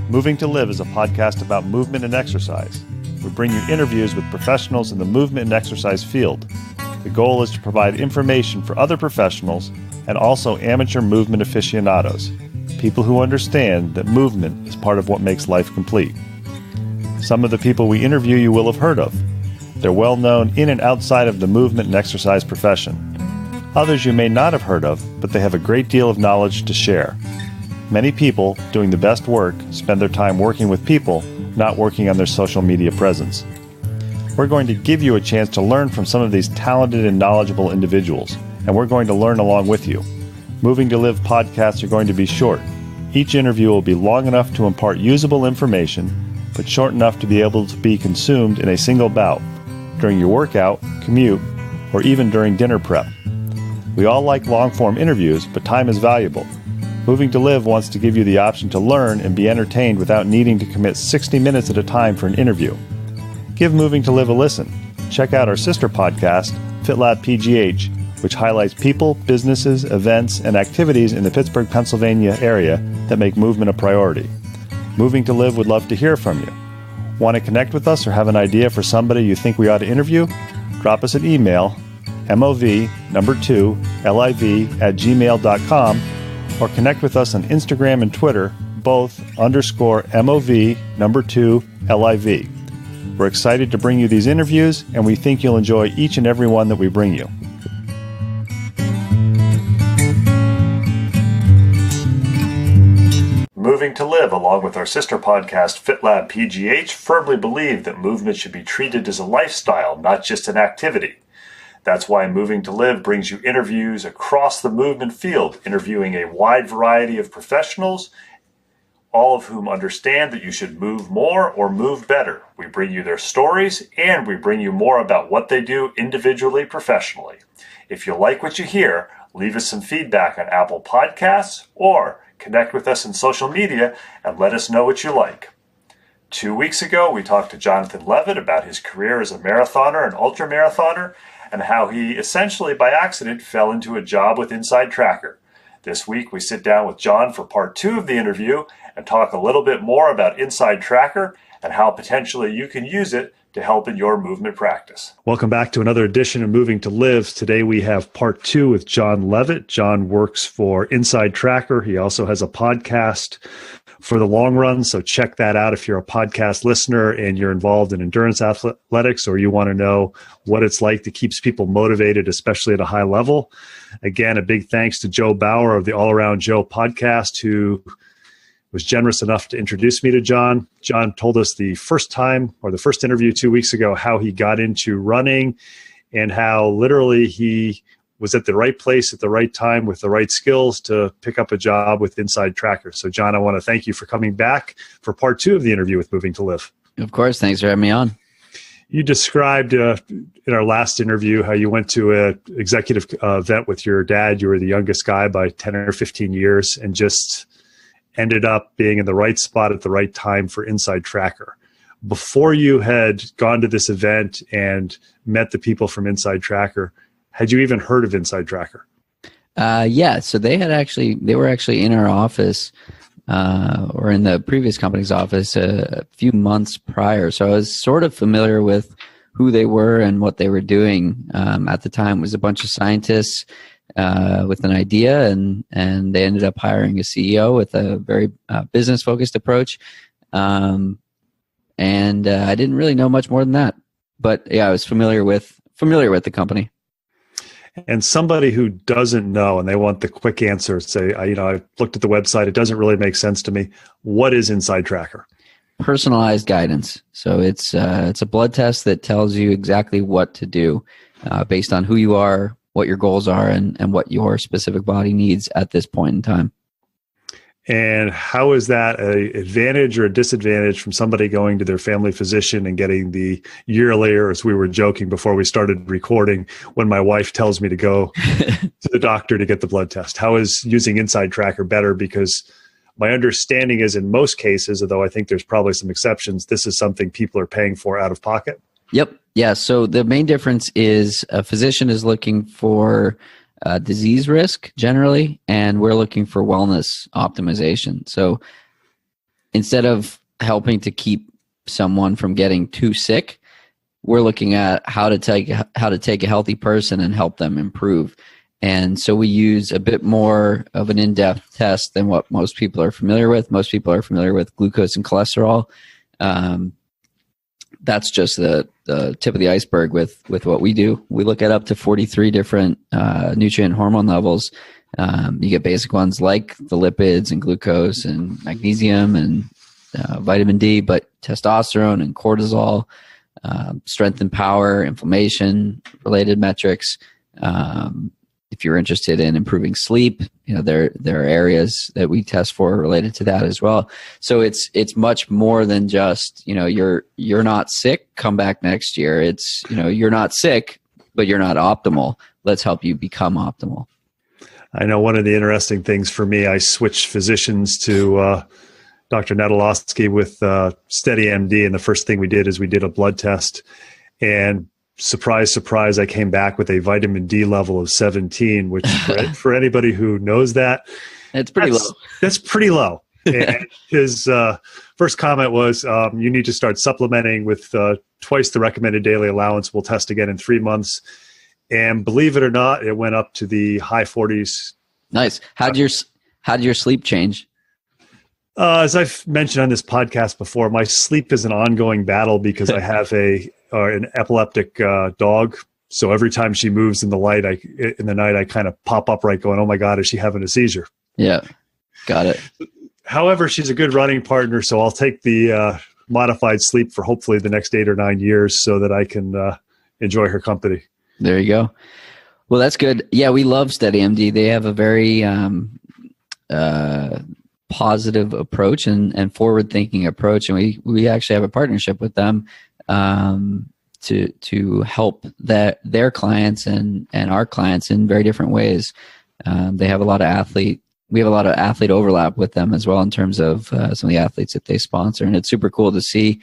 Moving to Live is a podcast about movement and exercise. We bring you interviews with professionals in the movement and exercise field. The goal is to provide information for other professionals and also amateur movement aficionados, people who understand that movement is part of what makes life complete. Some of the people we interview you will have heard of. They're well known in and outside of the movement and exercise profession. Others you may not have heard of, but they have a great deal of knowledge to share. Many people doing the best work spend their time working with people, not working on their social media presence. We're going to give you a chance to learn from some of these talented and knowledgeable individuals, and we're going to learn along with you. Moving to Live podcasts are going to be short. Each interview will be long enough to impart usable information, but short enough to be able to be consumed in a single bout, during your workout, commute, or even during dinner prep. We all like long-form interviews, but time is valuable. Moving to Live wants to give you the option to learn and be entertained without needing to commit 60 minutes at a time for an interview. Give Moving to Live a listen. Check out our sister podcast, FitLabPGH, which highlights people, businesses, events, and activities in the Pittsburgh, Pennsylvania area that make movement a priority. Moving to Live would love to hear from you. Want to connect with us or have an idea for somebody you think we ought to interview? Drop us an email, mov2liv@gmail.com, or connect with us on Instagram and Twitter, both _mov2liv. We're excited to bring you these interviews, and we think you'll enjoy each and every one that we bring you. Moving to Live, along with our sister podcast, FitLabPGH, firmly believe that movement should be treated as a lifestyle, not just an activity. That's why Moving to Live brings you interviews across the movement field, interviewing a wide variety of professionals, all of whom understand that you should move more or move better. We bring you their stories, and we bring you more about what they do individually, professionally. If you like what you hear, leave us some feedback on Apple Podcasts, or connect with us in social media and let us know what you like. 2 weeks ago, we talked to Jonathan Levitt about his career as a marathoner and ultramarathoner, and how he essentially by accident fell into a job with InsideTracker. This week we sit down with John for part 2 of the interview and talk a little bit more about InsideTracker and how potentially you can use it to help in your movement practice. Welcome back to another edition of Moving to Live. Today we have part 2 with John Levitt. John works for InsideTracker. He also has a podcast for the long run, so check that out if you're a podcast listener and you're involved in endurance athletics, or you want to know what it's like to keep people motivated, especially at a high level. Again, a big thanks to Joe Bauer of the All Around Joe podcast, who was generous enough to introduce me to John. John told us the first time, or the first interview 2 weeks ago, how he got into running and how literally he was at the right place at the right time with the right skills to pick up a job with InsideTracker. So, John, I want to thank you for coming back for part 2 of the interview with Moving to Live. Of course. Thanks for having me on. You described in our last interview how you went to an executive event with your dad. You were the youngest guy by 10 or 15 years and just ended up being in the right spot at the right time for InsideTracker. Before you had gone to this event and met the people from InsideTracker, had you even heard of InsideTracker? Yeah, so they were actually in our office or in the previous company's office a few months prior. So I was sort of familiar with who they were and what they were doing. At the time, it was a bunch of scientists with an idea, and they ended up hiring a CEO with a very business-focused approach. And I didn't really know much more than that. But yeah, I was familiar with the company. And somebody who doesn't know and they want the quick answer, say, I looked at the website, it doesn't really make sense to me. What is InsideTracker? Personalized guidance. So it's a blood test that tells you exactly what to do based on who you are, what your goals are, and what your specific body needs at this point in time. And how is that an advantage or a disadvantage from somebody going to their family physician and getting the yearly, or as we were joking before we started recording, when my wife tells me to go to the doctor to get the blood test? How is using InsideTracker better? Because my understanding is in most cases, although I think there's probably some exceptions, this is something people are paying for out of pocket. Yep. Yeah. So the main difference is a physician is looking for disease risk generally, and we're looking for wellness optimization. So instead of helping to keep someone from getting too sick, we're looking at how to take a healthy person and help them improve. And so we use a bit more of an in-depth test than what most people are familiar with. Most people are familiar with glucose and cholesterol. That's just the tip of the iceberg with what we do. We look at up to 43 different nutrient hormone levels. You get basic ones like the lipids and glucose and magnesium and vitamin D, but testosterone and cortisol, strength and power, inflammation related metrics. If you're interested in improving sleep, there are areas that we test for related to that as well. So it's much more than just, you're not sick, come back next year. It's, you're not sick, but you're not optimal. Let's help you become optimal. I know one of the interesting things for me, I switched physicians to Dr. Nadolsky with SteadyMD, and the first thing we did is we did a blood test, and surprise, surprise, I came back with a vitamin D level of 17, which for anybody who knows that, it's pretty low. That's pretty low. And his first comment was, you need to start supplementing with twice the recommended daily allowance. We'll test again in 3 months. And believe it or not, it went up to the high 40s. Nice. How'd your sleep change? As I've mentioned on this podcast before, my sleep is an ongoing battle because I have an epileptic dog. So every time she moves in the night, I kind of pop upright going, oh my God, is she having a seizure? Yeah, got it. However, she's a good running partner, so I'll take the modified sleep for hopefully the next 8 or 9 years so that I can enjoy her company. There you go. Well, that's good. Yeah, we love SteadyMD. They have a very positive approach and forward-thinking approach, and we actually have a partnership with them to help their clients and our clients in very different ways. They have a lot of athlete overlap with them as well in terms of some of the athletes that they sponsor, and it's super cool to see.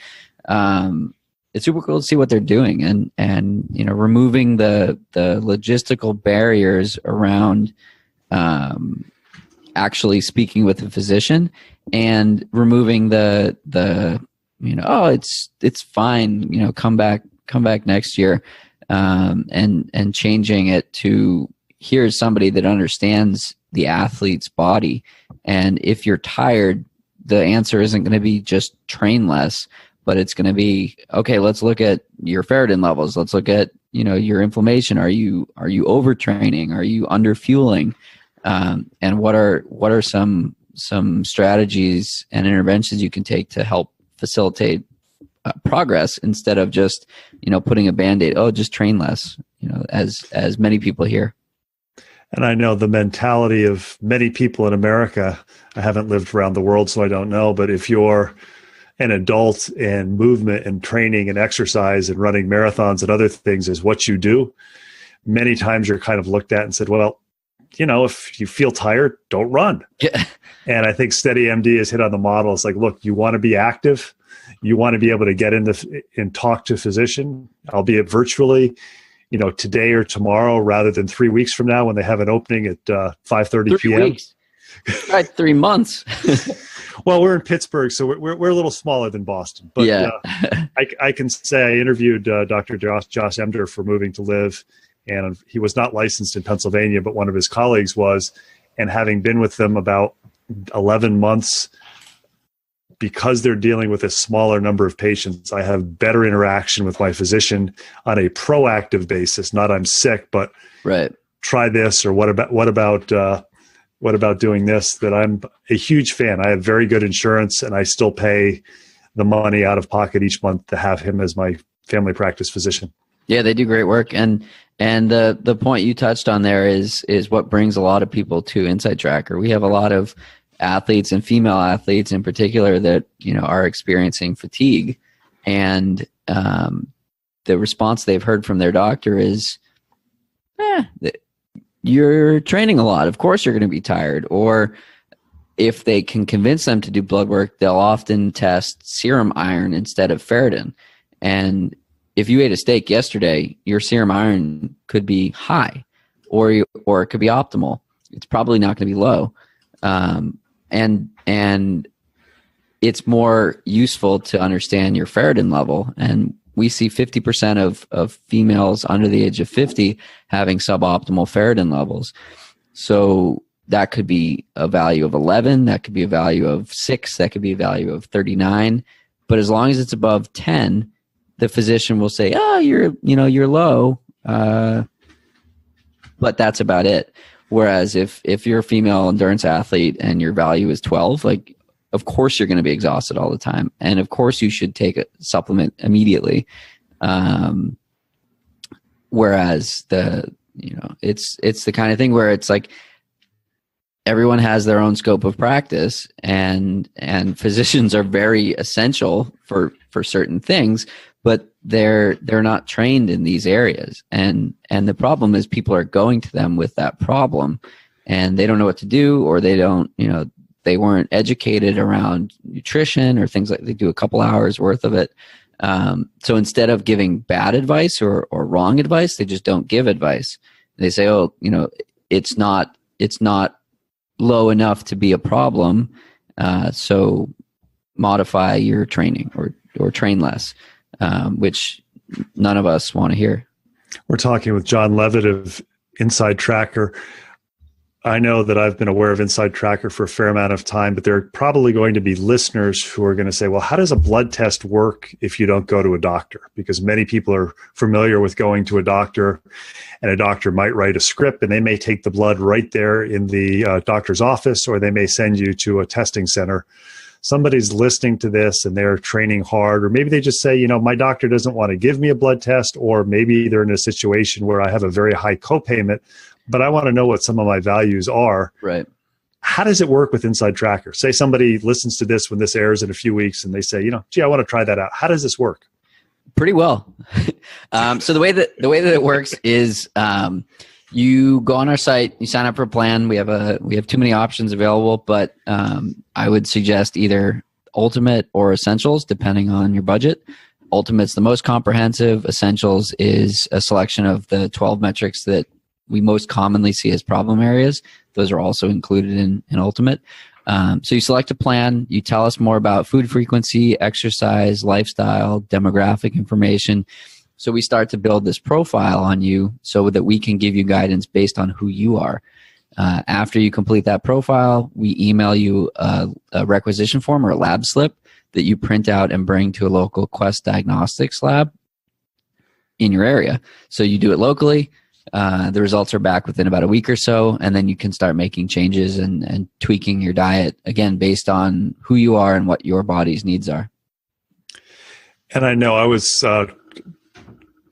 It's super cool to see what they're doing and removing the logistical barriers around actually speaking with a physician, and removing the it's fine, come back next year, and changing it to, here's somebody that understands the athlete's body, and if you're tired, the answer isn't going to be just train less, but it's going to be, okay, let's look at your ferritin levels. Let's look at, your inflammation. Are you overtraining? Are you under fueling? And what are some strategies and interventions you can take to help facilitate progress instead of just, putting a Band-Aid, just train less, as many people hear. And I know the mentality of many people in America, I haven't lived around the world, so I don't know, but if you're an adult and movement and training and exercise and running marathons and other things is what you do, many times you're kind of looked at and said, well, if you feel tired, don't run. Yeah. And I think SteadyMD has hit on the model. It's like, look, you want to be active. You want to be able to get in and talk to a physician, albeit virtually, today or tomorrow, rather than 3 weeks from now when they have an opening at 5:30 p.m. 3 weeks. Right, 3 months. Well, we're in Pittsburgh, so we're a little smaller than Boston. But yeah. I can say I interviewed Dr. Josh Emdur for Moving2Live, and he was not licensed in Pennsylvania, but one of his colleagues was. And having been with them about 11 months, because they're dealing with a smaller number of patients, I have better interaction with my physician on a proactive basis. Not I'm sick, but right. Try this, or what about doing this? That I'm a huge fan. I have very good insurance, and I still pay the money out of pocket each month to have him as my family practice physician. Yeah, they do great work, and the point you touched on there is what brings a lot of people to InsideTracker. We have a lot of athletes and female athletes in particular that are experiencing fatigue, and the response they've heard from their doctor is, you're training a lot, of course you're going to be tired. Or if they can convince them to do blood work, they'll often test serum iron instead of ferritin. And if you ate a steak yesterday, your serum iron could be high. or it could be optimal. It's probably not going to be low. And it's more useful to understand your ferritin level. And we see 50% of females under the age of 50 having suboptimal ferritin levels. So that could be a value of 11, that could be a value of 6, that could be a value of 39. But as long as it's above 10, the physician will say, "Oh, you're low," but that's about it. Whereas if you're a female endurance athlete and your value is 12, like, of course you're going to be exhausted all the time, and of course you should take a supplement immediately. Whereas it's the kind of thing where it's like everyone has their own scope of practice, and physicians are very essential for certain things, but they're not trained in these areas. And the problem is people are going to them with that problem and they don't know what to do, or they don't, they weren't educated around nutrition or things like they do a couple hours worth of it. So instead of giving bad advice or wrong advice, they just don't give advice. They say, "Oh, it's not low enough to be a problem. So modify your training or train less," which none of us want to hear. We're talking with John Levitt of InsideTracker. I know that I've been aware of InsideTracker for a fair amount of time, but there are probably going to be listeners who are going to say, "Well, how does a blood test work if you don't go to a doctor?" Because many people are familiar with going to a doctor, and a doctor might write a script and they may take the blood right there in the doctor's office, or they may send you to a testing center. Somebody's listening to this and they're training hard, or maybe they just say, "My doctor doesn't want to give me a blood test," or maybe they're in a situation where I have a very high copayment, but I want to know what some of my values are. Right. How does it work with InsideTracker? Say somebody listens to this when this airs in a few weeks and they say, "Gee, I want to try that out." How does this work? Pretty well. So the way that it works is you go on our site, you sign up for a plan. We have too many options available, but I would suggest either Ultimate or Essentials, depending on your budget. Ultimate's the most comprehensive. Essentials is a selection of the 12 metrics that we most commonly see as problem areas. Those are also included in Ultimate. So you select a plan, you tell us more about food frequency, exercise, lifestyle, demographic information. So we start to build this profile on you so that we can give you guidance based on who you are. After you complete that profile, we email you a requisition form or a lab slip that you print out and bring to a local Quest Diagnostics lab in your area. So you do it locally. The results are back within about a week or so, and then you can start making changes and tweaking your diet, again, based on who you are and what your body's needs are. And I know I was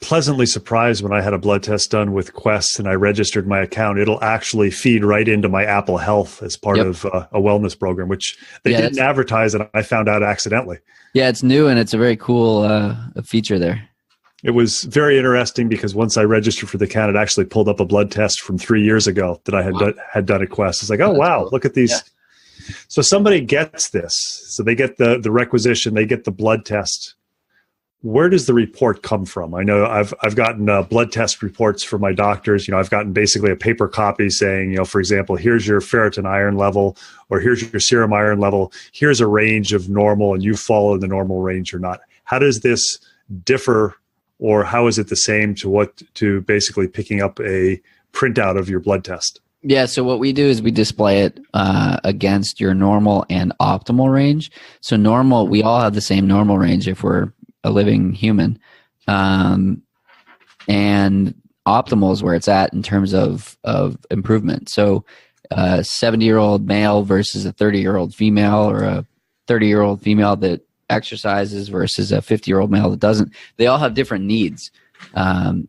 pleasantly surprised when I had a blood test done with Quest and I registered my account. It'll actually feed right into my Apple Health as part of a wellness program, which they didn't advertise, and I found out accidentally. Yeah, it's new, and it's a very cool feature there. It was very interesting because once I registered for the account, it actually pulled up a blood test from 3 years ago that I had done at Quest. It's like, oh, wow, cool. Look at these. Yeah. So somebody gets this. So they get the requisition, they get the blood test. Where does the report come from? I know I've gotten blood test reports from my doctors. I've gotten basically a paper copy saying, for example, here's your ferritin iron level, or here's your serum iron level. Here's a range of normal, and you fall in the normal range or not. How does this differ? Or how is it the same to basically picking up a printout of your blood test? Yeah, so what we do is we display it against your normal and optimal range. So normal, we all have the same normal range if we're a living human. And optimal is where it's at in terms of improvement. So a 70-year-old male versus a 30-year-old female, or a 30-year-old female that exercises versus a 50-year-old male that doesn't. They all have different needs. And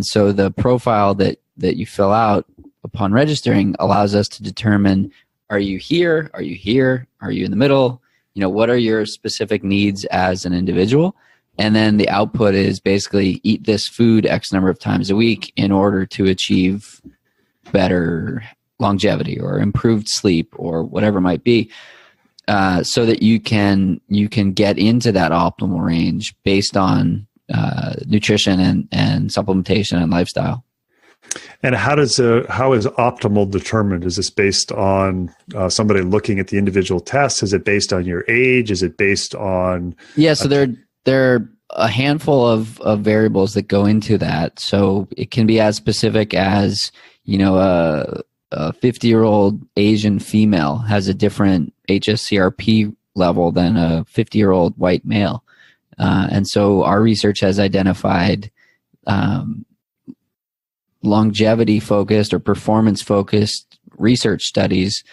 so the profile that you fill out upon registering allows us to determine, are you here? Are you here? Are you in the middle? What are your specific needs as an individual? And then the output is basically eat this food X number of times a week in order to achieve better longevity or improved sleep or whatever it might be. So that you can get into that optimal range based on nutrition and supplementation and lifestyle. And how is optimal determined? Is this based on somebody looking at the individual tests? Is it based on your age? Is it based on? Yeah, so there are a handful of variables that go into that. So it can be as specific as, a 50-year-old Asian female has a different HSCRP level than a 50-year-old white male. And so our research has identified longevity-focused or performance-focused research studies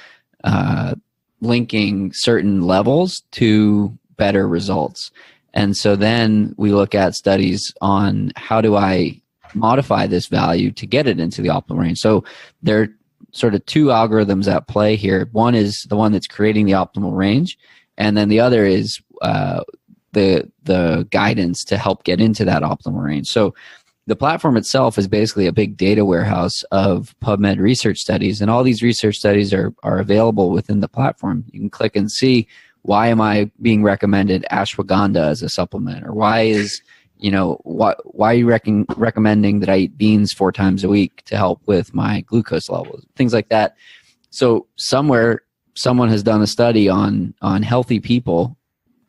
linking certain levels to better results. And so then we look at studies on how do I modify this value to get it into the optimal range. So there are sort of two algorithms at play here. One is the one that's creating the optimal range, and then the other is the guidance to help get into that optimal range. So the platform itself is basically a big data warehouse of PubMed research studies, and all these research studies are available within the platform. You can click and see, why am I being recommended ashwagandha as a supplement, or why are you recommending that I eat beans 4 times a week to help with my glucose levels, things like that. So somewhere someone has done a study on healthy people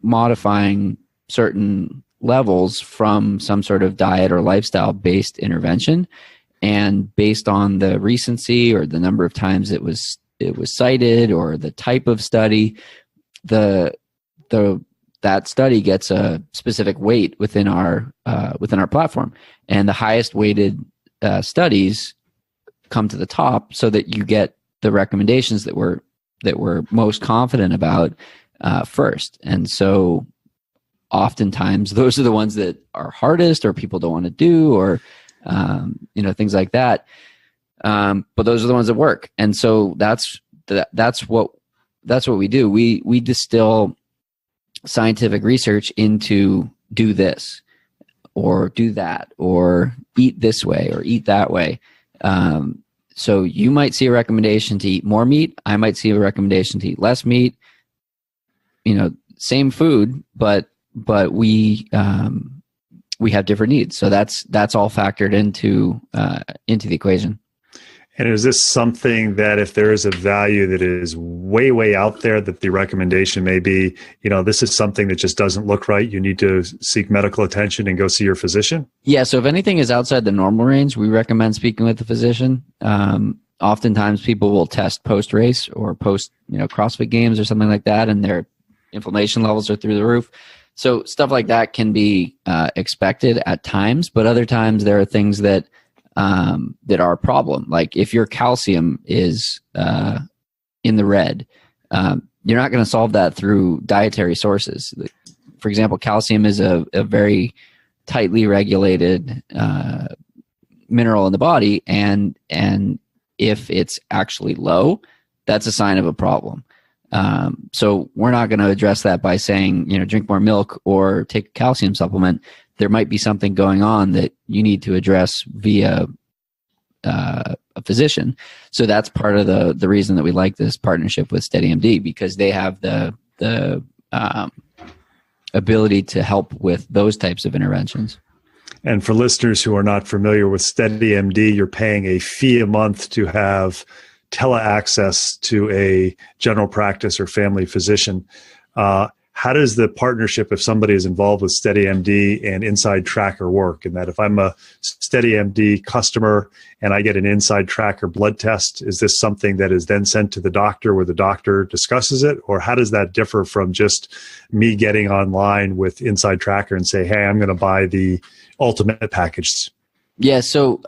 modifying certain levels from some sort of diet or lifestyle based intervention, and based on the recency or the number of times it was cited or the type of study, that study gets a specific weight within our platform, and the highest weighted studies come to the top, so that you get the recommendations that we're most confident about first. And so oftentimes those are the ones that are hardest, or people don't want to do, or things like that. But those are the ones that work. And so that's what we do. We distill scientific research into do this or do that, or eat this way or eat that way. So you might see a recommendation to eat more meat. I might see a recommendation to eat less meat. Same food, but we have different needs. So that's all factored into the equation. And is this something that if there is a value that is way, way out there, that the recommendation may be, this is something that just doesn't look right, you need to seek medical attention and go see your physician? Yeah. So if anything is outside the normal range, we recommend speaking with the physician. Oftentimes people will test post-race or post, CrossFit games or something like that, and their inflammation levels are through the roof. So stuff like that can be expected at times, but other times there are things that are a problem. Like if your calcium is in the red, you're not going to solve that through dietary sources. For example, calcium is a very tightly regulated mineral in the body, and if it's actually low, that's a sign of a problem. So we're not going to address that by saying, drink more milk or take a calcium supplement. There might be something going on that you need to address via a physician. So that's part of the reason that we like this partnership with SteadyMD, because they have the ability to help with those types of interventions. And for listeners who are not familiar with SteadyMD, you're paying a fee a month to have tele-access to a general practice or family physician. How does the partnership, if somebody is involved with SteadyMD and InsideTracker, work? And that if I'm a SteadyMD customer and I get an InsideTracker blood test, is this something that is then sent to the doctor where the doctor discusses it? Or how does that differ from just me getting online with InsideTracker and say, hey, I'm going to buy the ultimate package? Yeah, so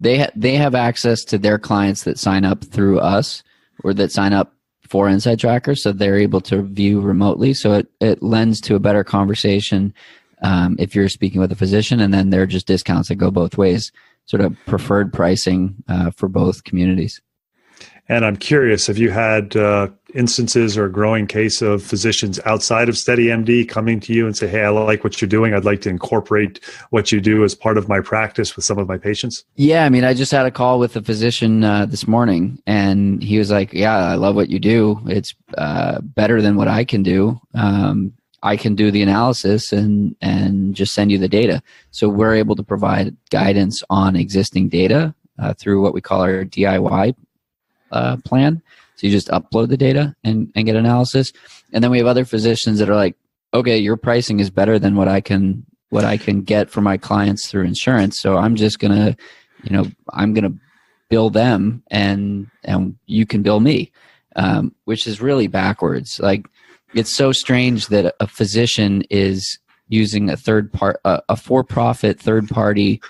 they have access to their clients that sign up through us or that sign up for InsideTracker, so they're able to view remotely. So it lends to a better conversation if you're speaking with a physician, and then there are just discounts that go both ways, sort of preferred pricing for both communities. And I'm curious, have you had instances or a growing case of physicians outside of SteadyMD coming to you and say, hey, I like what you're doing. I'd like to incorporate what you do as part of my practice with some of my patients? Yeah, I mean, I just had a call with a physician this morning, and he was like, yeah, I love what you do. It's better than what I can do. I can do the analysis and just send you the data. So we're able to provide guidance on existing data through what we call our DIY plan. So you just upload the data and get analysis. And then we have other physicians that are like, okay, your pricing is better than what I can get for my clients through insurance. So I'm just gonna, I'm gonna bill them and you can bill me, which is really backwards. Like, it's so strange that a physician is using a for-profit third-party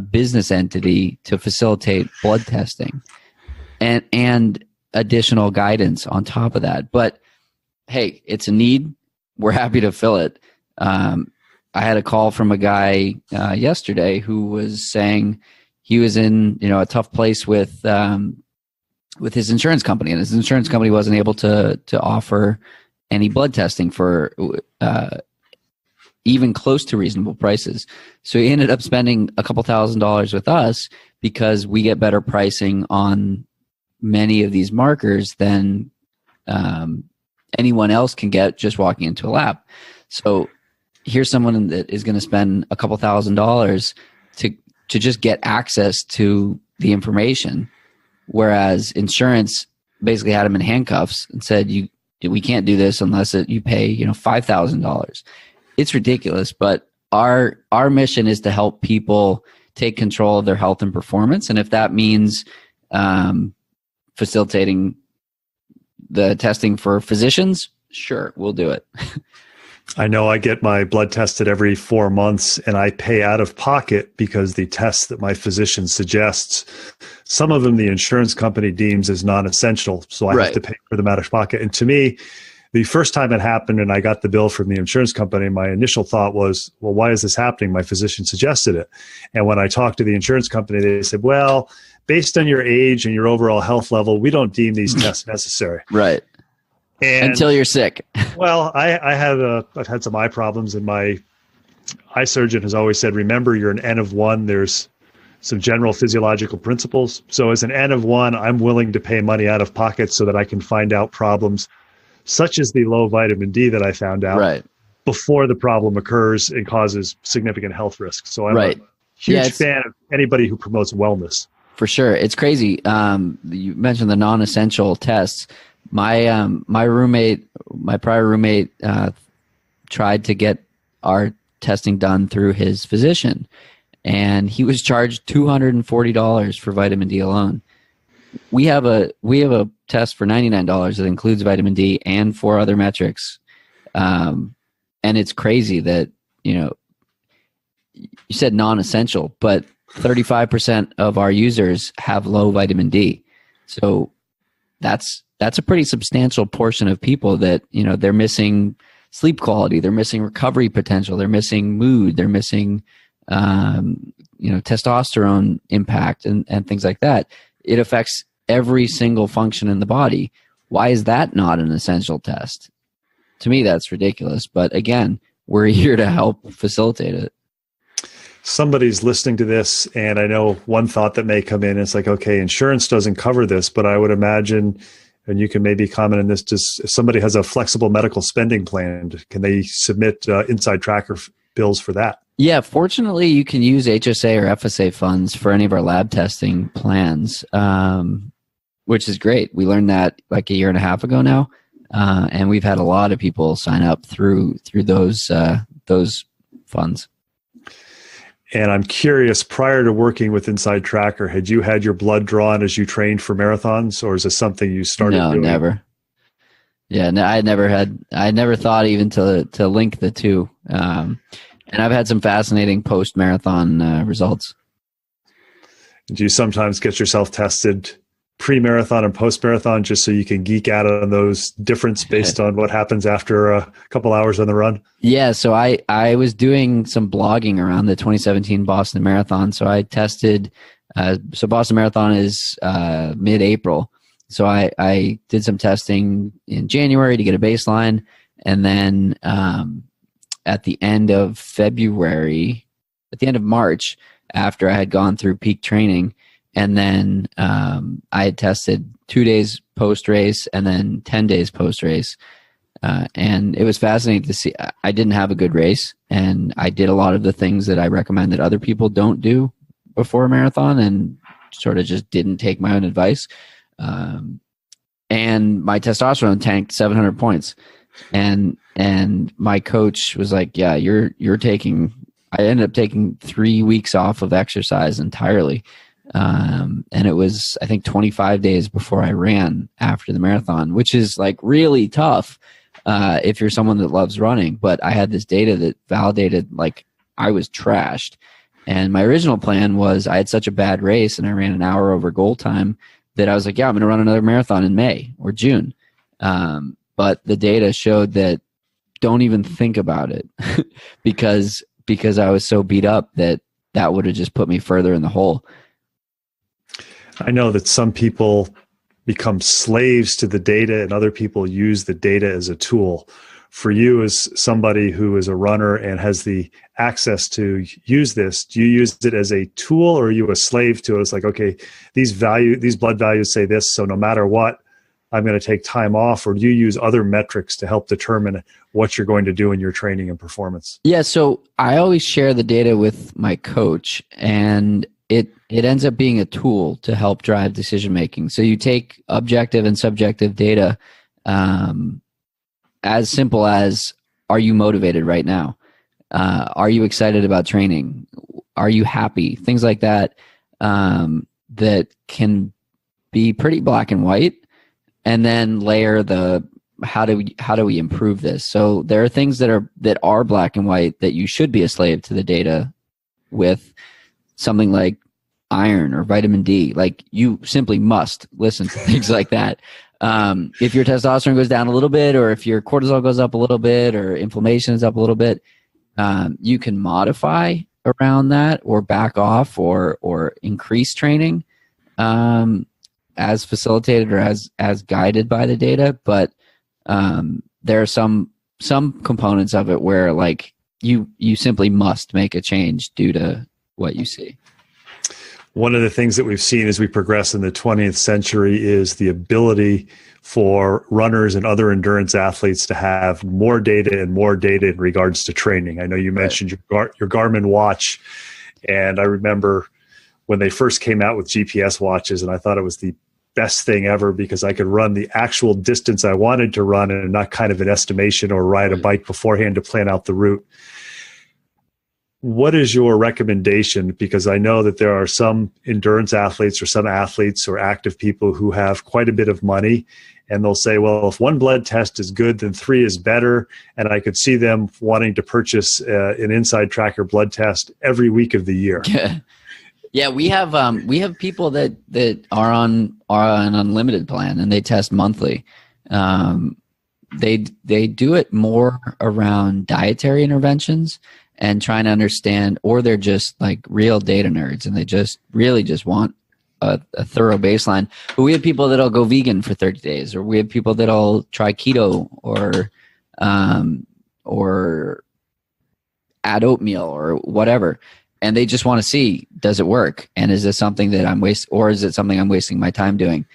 business entity to facilitate blood testing and additional guidance on top of that. But hey, it's a need. We're happy to fill it. I had a call from a guy yesterday who was saying he was in a tough place with his insurance company, and his insurance company wasn't able to offer any blood testing for even close to reasonable prices. So he ended up spending a couple $1,000s with us because we get better pricing on many of these markers than anyone else can get just walking into a lab. So here's someone that is going to spend a couple $1,000s to just get access to the information, whereas insurance basically had him in handcuffs and said, we can't do this unless you pay $5,000. It's ridiculous, but our mission is to help people take control of their health and performance, and if that means facilitating the testing for physicians, sure, we'll do it. I know I get my blood tested every 4 months, and I pay out of pocket because the tests that my physician suggests, some of them the insurance company deems as non-essential, so I have to pay for them out of pocket. And to me, the first time it happened and I got the bill from the insurance company, my initial thought was, well, why is this happening? My physician suggested it. And when I talked to the insurance company, they said, well, based on your age and your overall health level, we don't deem these tests necessary. Right. And, until you're sick. Well, I've had some eye problems, and my eye surgeon has always said, remember, you're an N of 1. There's some general physiological principles. So as an N of 1, I'm willing to pay money out of pocket so that I can find out problems such as the low vitamin D that I found out before the problem occurs and causes significant health risks. So I'm a huge fan of anybody who promotes wellness. For sure. It's crazy. You mentioned the non-essential tests. My prior roommate tried to get our testing done through his physician, and he was charged $240 for vitamin D alone. We have a test for $99 that includes vitamin D and 4 other metrics, and it's crazy that you said non-essential, but 35% of our users have low vitamin D, so that's a pretty substantial portion of people that, they're missing sleep quality, they're missing recovery potential, they're missing mood, they're missing, testosterone impact and things like that. It affects every single function in the body. Why is that not an essential test? To me, that's ridiculous. But again, we're here to help facilitate it. Somebody's listening to this, and I know one thought that may come in, it's like, okay, insurance doesn't cover this, but I would imagine, and you can maybe comment on this, just if somebody has a flexible medical spending plan, can they submit InsideTracker bills for that? Yeah, fortunately, you can use HSA or FSA funds for any of our lab testing plans, which is great. We learned that like a year and a half ago now, and we've had a lot of people sign up through those funds. And I'm curious, prior to working with InsideTracker, had you had your blood drawn as you trained for marathons, or is this something you started doing? No, never. Yeah, no, I never thought even to link the two. And I've had some fascinating post-marathon results. Do you sometimes get yourself tested pre-marathon and post-marathon just so you can geek out on those difference based on what happens after a couple hours on the run? Yeah, so I was doing some blogging around the 2017 Boston Marathon. So I tested, so Boston Marathon is mid-April. So I did some testing in January to get a baseline. And then at the end of March, after I had gone through peak training, and then I had tested 2 days post-race and then 10 days post-race. And it was fascinating to see. I didn't have a good race, and I did a lot of the things that I recommend that other people don't do before a marathon, and sort of just didn't take my own advice. And my testosterone tanked 700 points. And my coach was like, yeah, you're taking, I ended up taking 3 weeks off of exercise entirely. And it was, I think, 25 days before I ran after the marathon, which is like really tough if you're someone that loves running. But I had this data that validated like I was trashed. And my original plan was I had such a bad race and I ran an hour over goal time that I was like, yeah, I'm going to run another marathon in May or June. But the data showed that don't even think about it because I was so beat up that would have just put me further in the hole. I know that some people become slaves to the data and other people use the data as a tool. For you, as somebody who is a runner and has the access to use this, do you use it as a tool or are you a slave to it? It's like, okay, these blood values say this, so no matter what, I'm going to take time off, or do you use other metrics to help determine what you're going to do in your training and performance? Yeah, so I always share the data with my coach, and it ends up being a tool to help drive decision making. So you take objective and subjective data, as simple as, are you motivated right now? Are you excited about training? Are you happy? Things like that, that can be pretty black and white. And then layer the how do we improve this? So there are things that are black and white that you should be a slave to the data with, something like iron or vitamin D. Like you simply must listen to things like that. If your testosterone goes down a little bit, or if your cortisol goes up a little bit, or inflammation is up a little bit, you can modify around that or back off or increase training. As facilitated or as guided by the data, but there are some components of it where like you simply must make a change due to what you see. One of the things that we've seen as we progress in the 20th century is the ability for runners and other endurance athletes to have more data in regards to training. I know you mentioned your Garmin watch, and I remember when they first came out with GPS watches, and I thought it was the best thing ever because I could run the actual distance I wanted to run and not kind of an estimation or ride a bike beforehand to plan out the route. What is your recommendation? Because I know that there are some endurance athletes or some athletes or active people who have quite a bit of money, and they'll say, well, if one blood test is good, then 3 is better. And I could see them wanting to purchase an InsideTracker blood test every week of the year. Yeah, we have people that are on an unlimited plan and they test monthly. They do it more around dietary interventions and trying to understand, or they're just like real data nerds and they just really just want a thorough baseline. But we have people that'll go vegan for 30 days, or we have people that'll try keto or add oatmeal or whatever. And they just want to see, does it work? And is this something that is it something I'm wasting my time doing?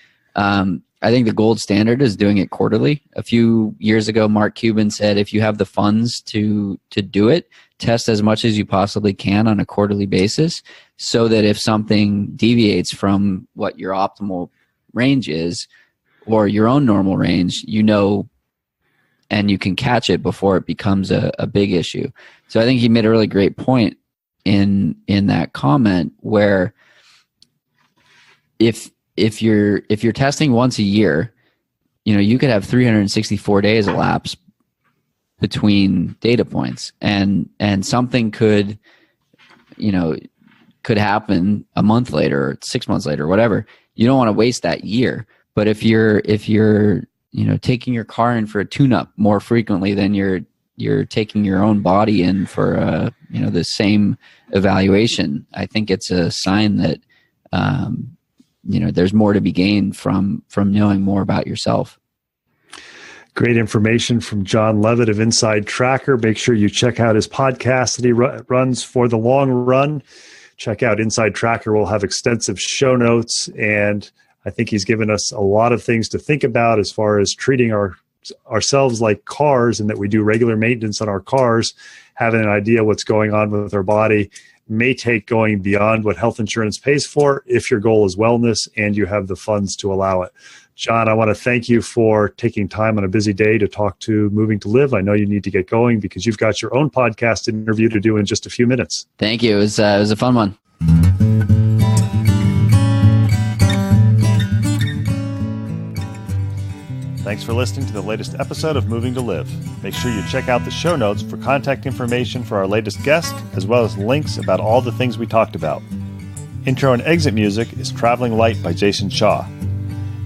I think the gold standard is doing it quarterly. A few years ago, Mark Cuban said, if you have the funds to do it, test as much as you possibly can on a quarterly basis, so that if something deviates from what your optimal range is or your own normal range, you know, and you can catch it before it becomes a big issue. So I think he made a really great point in that comment, where if you're testing once a year, you know, you could have 364 days elapse between data points, and something could happen a month later or 6 months later or whatever. You don't want to waste that year. But if you're taking your car in for a tune-up more frequently than you're taking your own body in for the same evaluation, I think it's a sign that there's more to be gained from knowing more about yourself. Great information from John Levitt of InsideTracker. Make sure you check out his podcast that he runs for the long run. Check out InsideTracker. We'll have extensive show notes, and I think he's given us a lot of things to think about as far as treating our ourselves like cars and that we do regular maintenance on our cars, having an idea what's going on with our body may take going beyond what health insurance pays for if your goal is wellness and you have the funds to allow it. John, I want to thank you for taking time on a busy day to talk to Moving to Live. I know you need to get going because you've got your own podcast interview to do in just a few minutes. Thank you. It was a fun one. Thanks for listening to the latest episode of Moving to Live. Make sure you check out the show notes for contact information for our latest guest, as well as links about all the things we talked about. Intro and exit music is Traveling Light by Jason Shaw.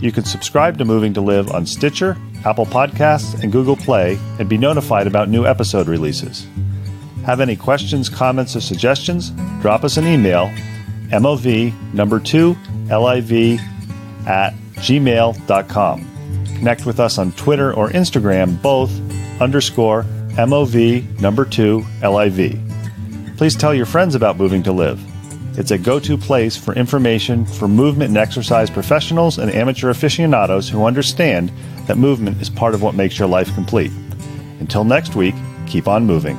You can subscribe to Moving to Live on Stitcher, Apple Podcasts, and Google Play, and be notified about new episode releases. Have any questions, comments, or suggestions? Drop us an email, mov2liv@gmail.com. Connect with us on Twitter or Instagram, both _MOV2LIV. Please tell your friends about Moving to Live. It's a go-to place for information for movement and exercise professionals and amateur aficionados who understand that movement is part of what makes your life complete. Until next week, keep on moving.